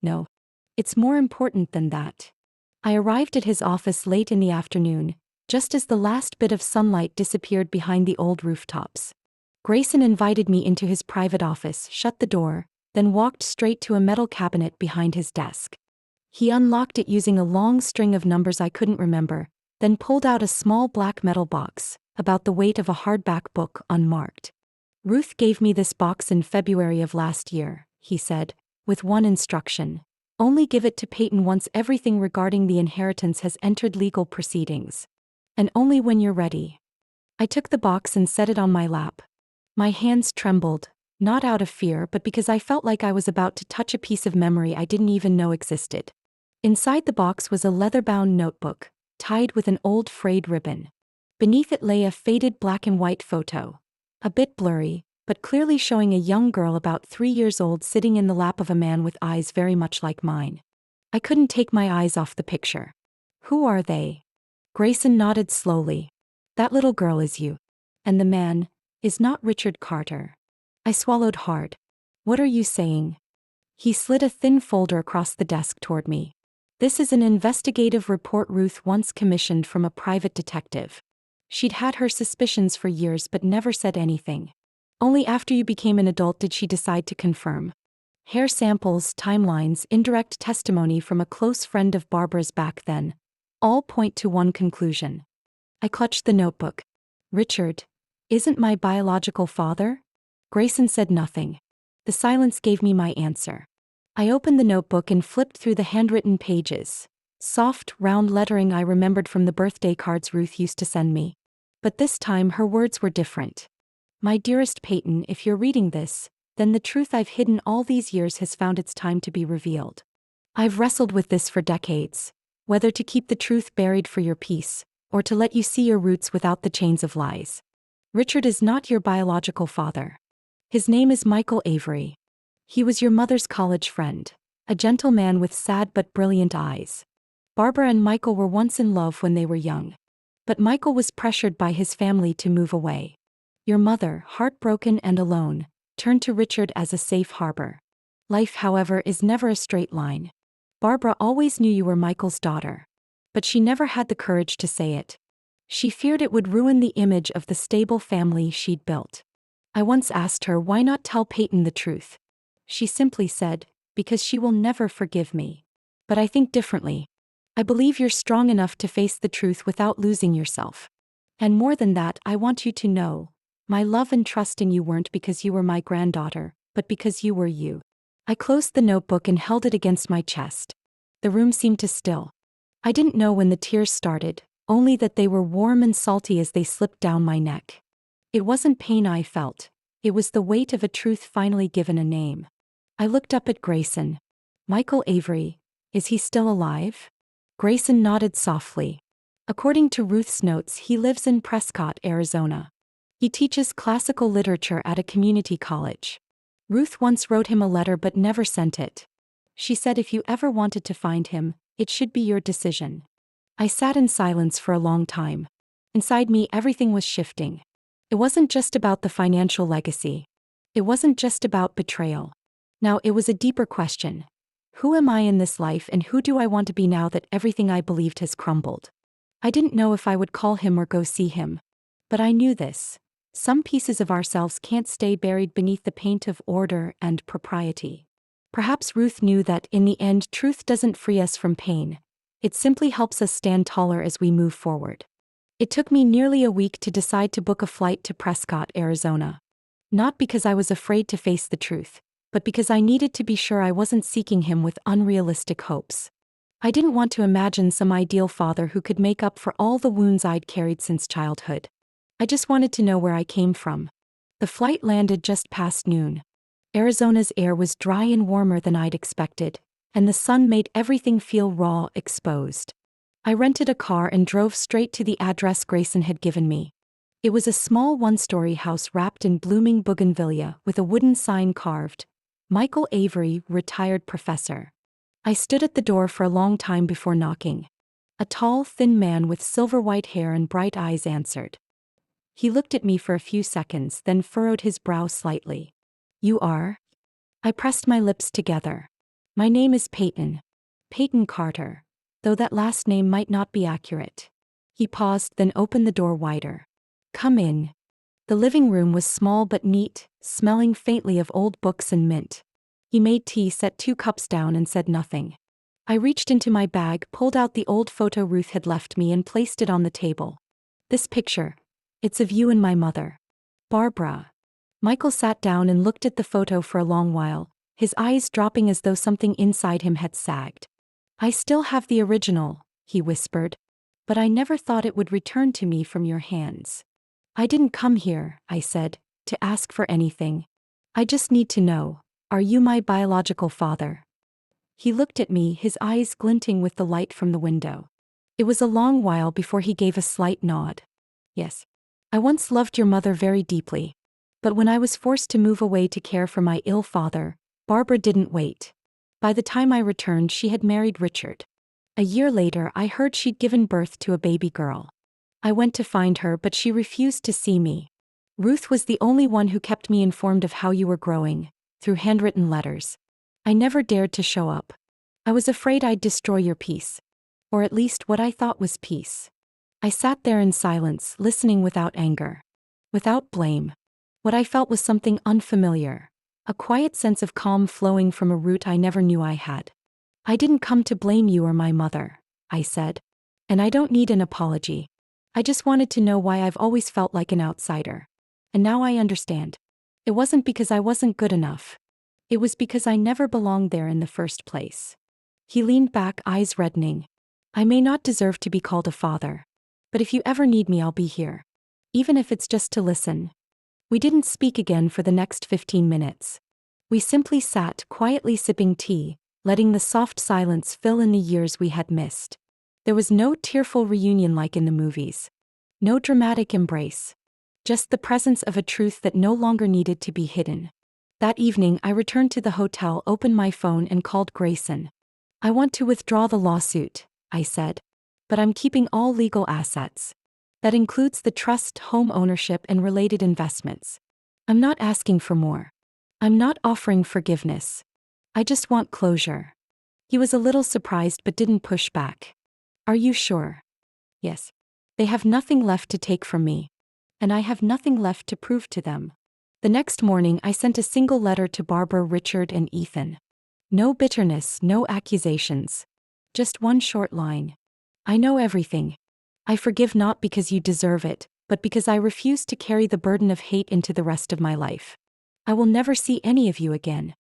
No. It's more important than that. I arrived at his office late in the afternoon, just as the last bit of sunlight disappeared behind the old rooftops. Grayson invited me into his private office, shut the door, then walked straight to a metal cabinet behind his desk. He unlocked it using a long string of numbers I couldn't remember, then pulled out a small black metal box, about the weight of a hardback book, unmarked. Ruth gave me this box in February of last year, he said, with one instruction. Only give it to Peyton once everything regarding the inheritance has entered legal proceedings. And only when you're ready. I took the box and set it on my lap. My hands trembled, not out of fear but because I felt like I was about to touch a piece of memory I didn't even know existed. Inside the box was a leather-bound notebook, tied with an old frayed ribbon. Beneath it lay a faded black and white photo. A bit blurry, but clearly showing a young girl about 3 years old sitting in the lap of a man with eyes very much like mine. I couldn't take my eyes off the picture. Who are they? Grayson nodded slowly. That little girl is you. And the man is not Richard Carter. I swallowed hard. What are you saying? He slid a thin folder across the desk toward me. This is an investigative report Ruth once commissioned from a private detective. She'd had her suspicions for years but never said anything. Only after you became an adult did she decide to confirm. Hair samples, timelines, indirect testimony from a close friend of Barbara's back then, all point to one conclusion. I clutched the notebook. Richard isn't my biological father? Grayson said nothing. The silence gave me my answer. I opened the notebook and flipped through the handwritten pages. Soft, round lettering I remembered from the birthday cards Ruth used to send me. But this time her words were different. My dearest Peyton, if you're reading this, then the truth I've hidden all these years has found its time to be revealed. I've wrestled with this for decades, whether to keep the truth buried for your peace, or to let you see your roots without the chains of lies. Richard is not your biological father. His name is Michael Avery. He was your mother's college friend, a gentle man with sad but brilliant eyes. Barbara and Michael were once in love when they were young. But Michael was pressured by his family to move away. Your mother, heartbroken and alone, turned to Richard as a safe harbor. Life, however, is never a straight line. Barbara always knew you were Michael's daughter. But she never had the courage to say it. She feared it would ruin the image of the stable family she'd built. I once asked her why not tell Peyton the truth. She simply said, because she will never forgive me. But I think differently. I believe you're strong enough to face the truth without losing yourself. And more than that, I want you to know, my love and trust in you weren't because you were my granddaughter, but because you were you. I closed the notebook and held it against my chest. The room seemed to still. I didn't know when the tears started, only that they were warm and salty as they slipped down my neck. It wasn't pain I felt. It was the weight of a truth finally given a name. I looked up at Grayson. Michael Avery, is he still alive? Grayson nodded softly. According to Ruth's notes, he lives in Prescott, Arizona. He teaches classical literature at a community college. Ruth once wrote him a letter but never sent it. She said if you ever wanted to find him, it should be your decision. I sat in silence for a long time. Inside me, everything was shifting. It wasn't just about the financial legacy. It wasn't just about betrayal. Now it was a deeper question. Who am I in this life and who do I want to be now that everything I believed has crumbled? I didn't know if I would call him or go see him. But I knew this. Some pieces of ourselves can't stay buried beneath the paint of order and propriety. Perhaps Ruth knew that in the end truth doesn't free us from pain. It simply helps us stand taller as we move forward. It took me nearly a week to decide to book a flight to Prescott, Arizona. Not because I was afraid to face the truth, but because I needed to be sure I wasn't seeking him with unrealistic hopes. I didn't want to imagine some ideal father who could make up for all the wounds I'd carried since childhood. I just wanted to know where I came from. The flight landed just past noon. Arizona's air was dry and warmer than I'd expected, and the sun made everything feel raw, exposed. I rented a car and drove straight to the address Grayson had given me. It was a small one-story house wrapped in blooming bougainvillea with a wooden sign carved, Michael Avery, retired professor. I stood at the door for a long time before knocking. A tall, thin man with silver-white hair and bright eyes answered. He looked at me for a few seconds, then furrowed his brow slightly. You are? I pressed my lips together. My name is Peyton. Peyton Carter, though that last name might not be accurate. He paused, then opened the door wider. Come in. The living room was small but neat, smelling faintly of old books and mint. He made tea, set 2 cups down, and said nothing. I reached into my bag, pulled out the old photo Ruth had left me, and placed it on the table. This picture. It's of you and my mother. Barbara. Michael sat down and looked at the photo for a long while, his eyes dropping as though something inside him had sagged. I still have the original, he whispered. But I never thought it would return to me from your hands. I didn't come here, I said, to ask for anything. I just need to know, are you my biological father? He looked at me, his eyes glinting with the light from the window. It was a long while before he gave a slight nod. Yes. I once loved your mother very deeply. But when I was forced to move away to care for my ill father, Barbara didn't wait. By the time I returned, she had married Richard. A year later, I heard she'd given birth to a baby girl. I went to find her, but she refused to see me. Ruth was the only one who kept me informed of how you were growing, through handwritten letters. I never dared to show up. I was afraid I'd destroy your peace. Or at least what I thought was peace. I sat there in silence, listening without anger. Without blame. What I felt was something unfamiliar. A quiet sense of calm flowing from a root I never knew I had. I didn't come to blame you or my mother, I said. And I don't need an apology. I just wanted to know why I've always felt like an outsider. And now I understand. It wasn't because I wasn't good enough. It was because I never belonged there in the first place. He leaned back, eyes reddening. I may not deserve to be called a father. But if you ever need me, I'll be here. Even if it's just to listen. We didn't speak again for the next 15 minutes. We simply sat, quietly sipping tea, letting the soft silence fill in the years we had missed. There was no tearful reunion like in the movies. No dramatic embrace. Just the presence of a truth that no longer needed to be hidden. That evening, I returned to the hotel, opened my phone, and called Grayson. I want to withdraw the lawsuit, I said. But I'm keeping all legal assets. That includes the trust, home ownership, and related investments. I'm not asking for more. I'm not offering forgiveness. I just want closure. He was a little surprised but didn't push back. Are you sure? Yes. They have nothing left to take from me. And I have nothing left to prove to them. The next morning, I sent a single letter to Barbara, Richard, and Ethan. No bitterness, no accusations. Just one short line. I know everything. I forgive not because you deserve it, but because I refuse to carry the burden of hate into the rest of my life. I will never see any of you again.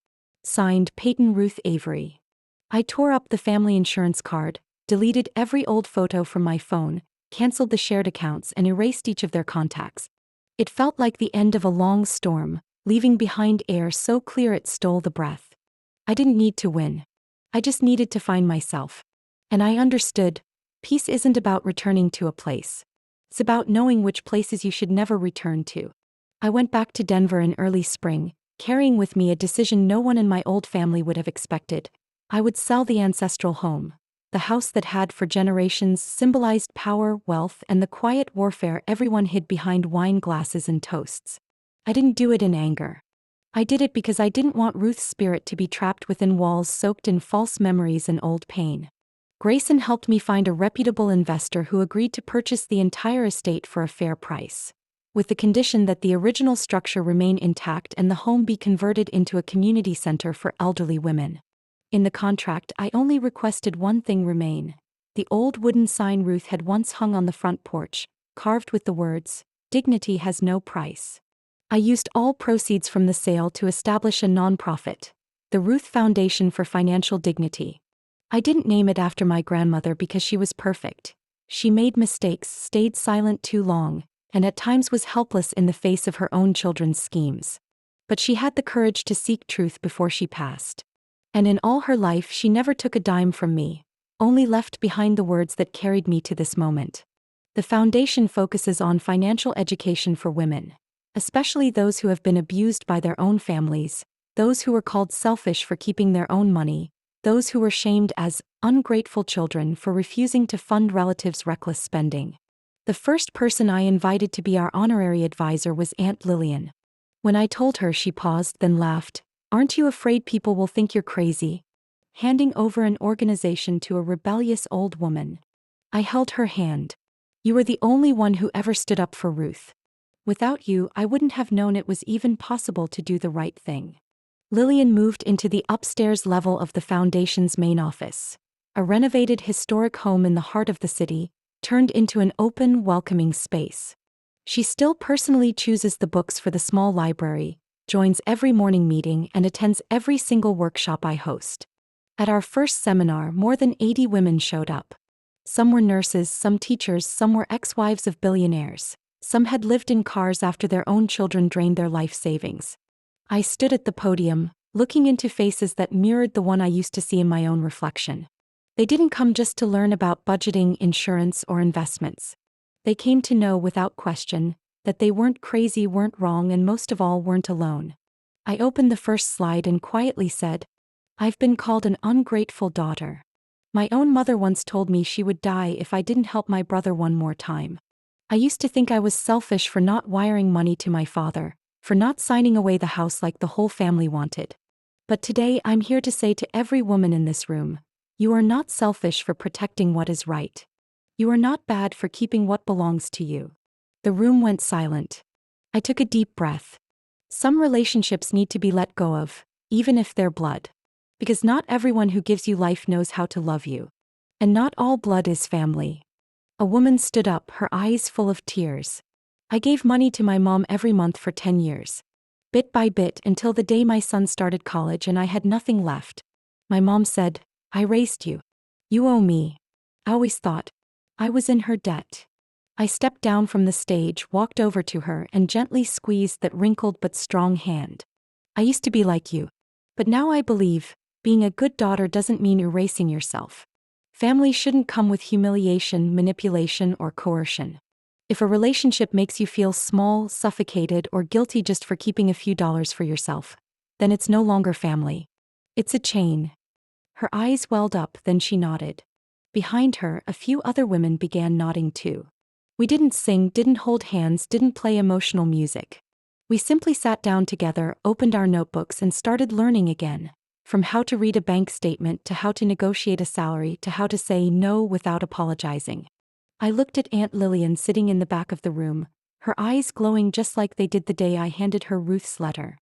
Signed, Peyton Ruth Avery. I tore up the family insurance card, deleted every old photo from my phone, canceled the shared accounts, and erased each of their contacts. It felt like the end of a long storm, leaving behind air so clear it stole the breath. I didn't need to win. I just needed to find myself. And I understood. Peace isn't about returning to a place. It's about knowing which places you should never return to. I went back to Denver in early spring, carrying with me a decision no one in my old family would have expected. I would sell the ancestral home, the house that had for generations symbolized power, wealth, and the quiet warfare everyone hid behind wine glasses and toasts. I didn't do it in anger. I did it because I didn't want Ruth's spirit to be trapped within walls soaked in false memories and old pain. Grayson helped me find a reputable investor who agreed to purchase the entire estate for a fair price, with the condition that the original structure remain intact and the home be converted into a community center for elderly women. In the contract, I only requested one thing remain: the old wooden sign Ruth had once hung on the front porch, carved with the words, "Dignity has no price." I used all proceeds from the sale to establish a nonprofit, the Ruth Foundation for Financial Dignity. I didn't name it after my grandmother because she was perfect. She made mistakes, stayed silent too long, and at times was helpless in the face of her own children's schemes. But she had the courage to seek truth before she passed. And in all her life she never took a dime from me, only left behind the words that carried me to this moment. The foundation focuses on financial education for women, especially those who have been abused by their own families, those who were called selfish for keeping their own money, those who were shamed as ungrateful children for refusing to fund relatives' reckless spending. The first person I invited to be our honorary advisor was Aunt Lillian. When I told her, she paused, then laughed. "Aren't you afraid people will think you're crazy?" Handing over an organization to a rebellious old woman. I held her hand. "You were the only one who ever stood up for Ruth. Without you, I wouldn't have known it was even possible to do the right thing." Lillian moved into the upstairs level of the Foundation's main office. A renovated historic home in the heart of the city, turned into an open, welcoming space. She still personally chooses the books for the small library, joins every morning meeting, and attends every single workshop I host. At our first seminar, more than 80 women showed up. Some were nurses, some teachers, some were ex-wives of billionaires. Some had lived in cars after their own children drained their life savings. I stood at the podium, looking into faces that mirrored the one I used to see in my own reflection. They didn't come just to learn about budgeting, insurance, or investments. They came to know without question that they weren't crazy, weren't wrong, and most of all, weren't alone. I opened the first slide and quietly said, "I've been called an ungrateful daughter. My own mother once told me she would die if I didn't help my brother one more time. I used to think I was selfish for not wiring money to my father, for not signing away the house like the whole family wanted. But today I'm here to say to every woman in this room, you are not selfish for protecting what is right. You are not bad for keeping what belongs to you." The room went silent. I took a deep breath. Some relationships need to be let go of, even if they're blood. Because not everyone who gives you life knows how to love you. And not all blood is family. A woman stood up, her eyes full of tears. "I gave money to my mom every month for 10 years. Bit by bit until the day my son started college and I had nothing left. My mom said, 'I raised you. You owe me.' I always thought I was in her debt." I stepped down from the stage, walked over to her, and gently squeezed that wrinkled but strong hand. "I used to be like you. But now I believe being a good daughter doesn't mean erasing yourself. Family shouldn't come with humiliation, manipulation, or coercion. If a relationship makes you feel small, suffocated, or guilty just for keeping a few dollars for yourself, then it's no longer family. It's a chain." Her eyes welled up, then she nodded. Behind her, a few other women began nodding too. We didn't sing, didn't hold hands, didn't play emotional music. We simply sat down together, opened our notebooks, and started learning again. From how to read a bank statement to how to negotiate a salary to how to say no without apologizing. I looked at Aunt Lillian sitting in the back of the room, her eyes glowing just like they did the day I handed her Ruth's letter.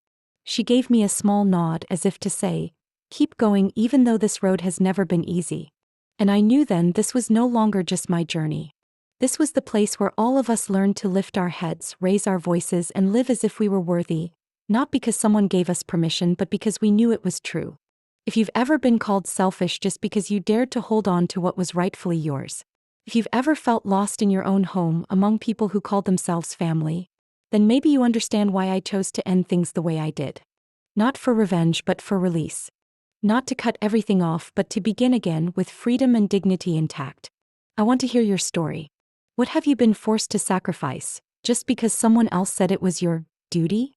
She gave me a small nod as if to say, "Keep going even though this road has never been easy." And I knew then this was no longer just my journey. This was the place where all of us learned to lift our heads, raise our voices, and live as if we were worthy, not because someone gave us permission but because we knew it was true. If you've ever been called selfish just because you dared to hold on to what was rightfully yours, if you've ever felt lost in your own home among people who called themselves family, then maybe you understand why I chose to end things the way I did. Not for revenge but for release. Not to cut everything off but to begin again with freedom and dignity intact. I want to hear your story. What have you been forced to sacrifice, just because someone else said it was your duty?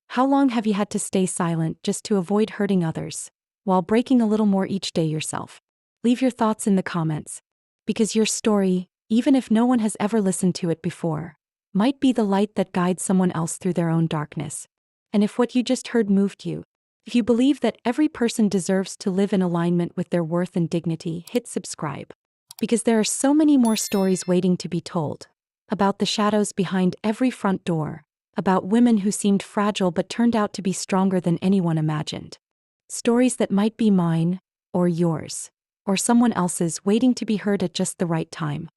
How long have you had to stay silent just to avoid hurting others, while breaking a little more each day yourself? Leave your thoughts in the comments. Because your story, even if no one has ever listened to it before, might be the light that guides someone else through their own darkness. And if what you just heard moved you, if you believe that every person deserves to live in alignment with their worth and dignity, hit subscribe. Because there are so many more stories waiting to be told. About the shadows behind every front door. About women who seemed fragile but turned out to be stronger than anyone imagined. Stories that might be mine, or yours, or someone else's, waiting to be heard at just the right time.